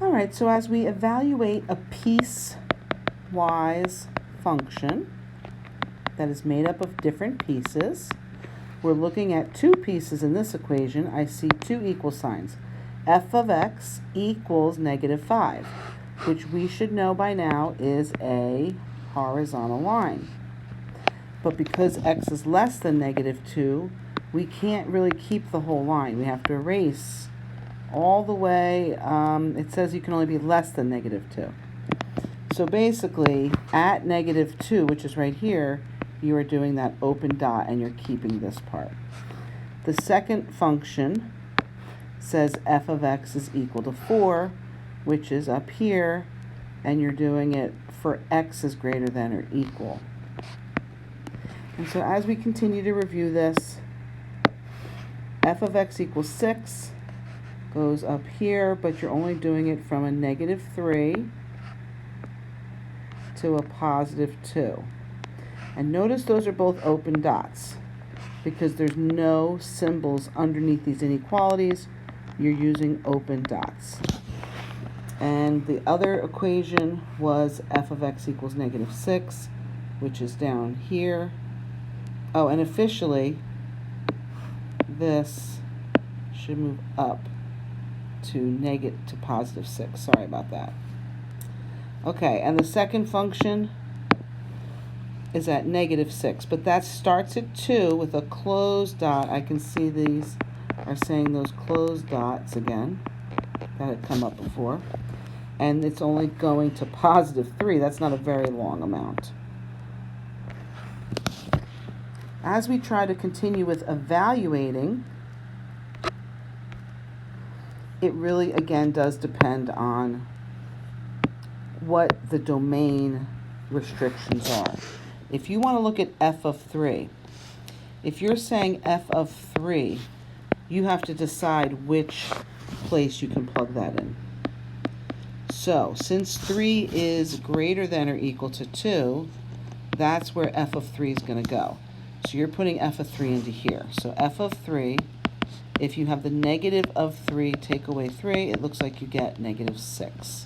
All right, so as we evaluate a piecewise function that is made up of different pieces, we're looking at two pieces in this equation. I see two equal signs. F of x equals -5, which we should know by now is a horizontal line. But because x is less than -2, we can't really keep the whole line. We have to erase all the way. It says you can only be less than -2. So basically, at -2, which is right here, you are doing that open dot and you're keeping this part. The second function says f of x is equal to 4, which is up here, and you're doing it for x is greater than or equal. And so as we continue to review this, f of x equals 6 goes up here, but you're only doing it from a -3 to a +2. And notice those are both open dots because there's no symbols underneath these inequalities. You're using open dots. And the other equation was f of x equals -6, which is down here. Oh, and officially, this should move up to +6. Sorry about that. Okay, and the second function is at -6, but that starts at 2 with a closed dot. I can see these are saying those closed dots again. That had come up before. And it's only going to +3. That's not a very long amount. As we try to continue with evaluating, it really, again, does depend on what the domain restrictions are. If you want to look at f of 3, if you're saying f of 3, you have to decide which place you can plug that in. So, since 3 is greater than or equal to 2, that's where f of 3 is going to go. So you're putting f of 3 into here. So f of 3, if you have the negative of 3, take away 3, it looks like you get -6.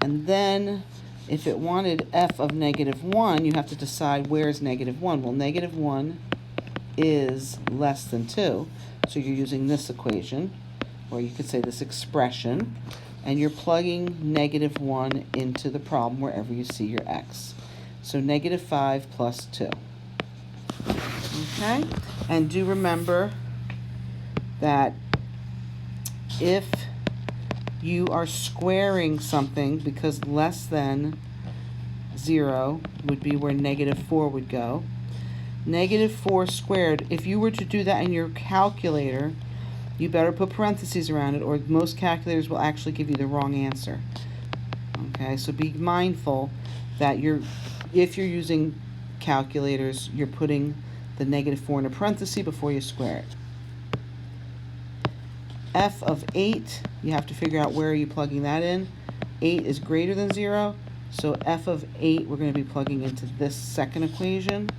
And then if it wanted f of -1, you have to decide where's -1. Well, -1 is less than 2, so you're using this equation, or you could say this expression, and you're plugging -1 into the problem wherever you see your x. So -5 plus 2. Okay? And do remember that if you are squaring something, because less than 0 would be where -4 would go. -4 squared, if you were to do that in your calculator, you better put parentheses around it, or most calculators will actually give you the wrong answer. Okay, so be mindful that if you're using calculators, you're putting the -4 in a parenthesis before you square it. F of 8, you have to figure out where are you plugging that in. 8 is greater than 0, so f of 8 we're going to be plugging into this second equation.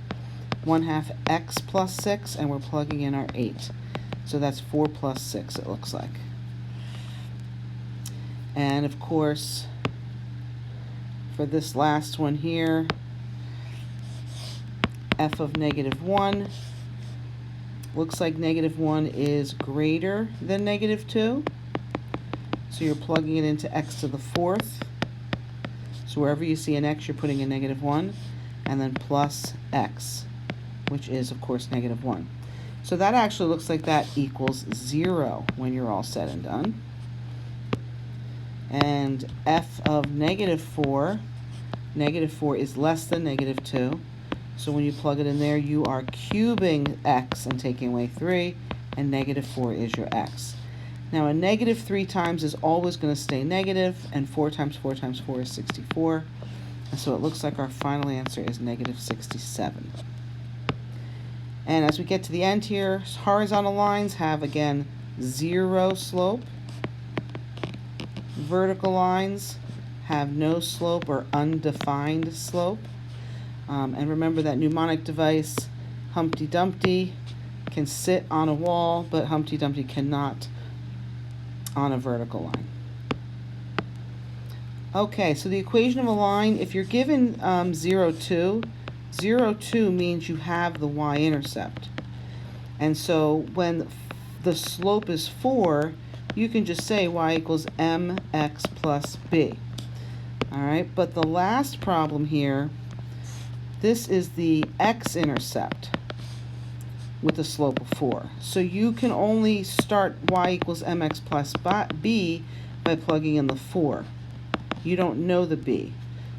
1/2 x plus 6, and we're plugging in our 8. So that's 4 plus 6, it looks like. And of course, for this last one here, f of -1, looks like -1 is greater than -2. So you're plugging it into x to the 4th. So wherever you see an x, you're putting in -1, and then plus x, which is, of course, -1. So that actually looks like that equals 0 when you're all said and done. And f of -4, -4 is less than -2. So when you plug it in there, you are cubing x and taking away 3, and -4 is your x. Now, a -3 times is always going to stay negative, and 4 times 4 times 4 is 64. And so it looks like our final answer is -67. And as we get to the end here, horizontal lines have, again, 0 slope. Vertical lines have no slope or undefined slope. And remember that mnemonic device, Humpty Dumpty, can sit on a wall, but Humpty Dumpty cannot on a vertical line. Okay, so the equation of a line, if you're given 0, 2, 0, 2 means you have the y-intercept. And so when the slope is 4, you can just say y equals mx plus b. All right, but the last problem here, this is the x-intercept with a slope of 4. So you can only start y equals mx plus b by plugging in the 4. You don't know the b.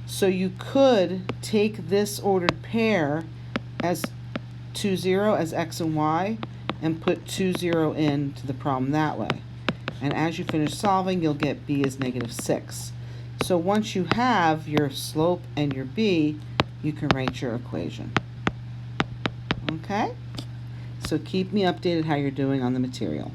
So you could take this ordered pair as 2, 0 as x and y and put 2, 0 into the problem that way. And as you finish solving, you'll get b is -6. So once you have your slope and your b, you can write your equation. Okay? So keep me updated how you're doing on the material.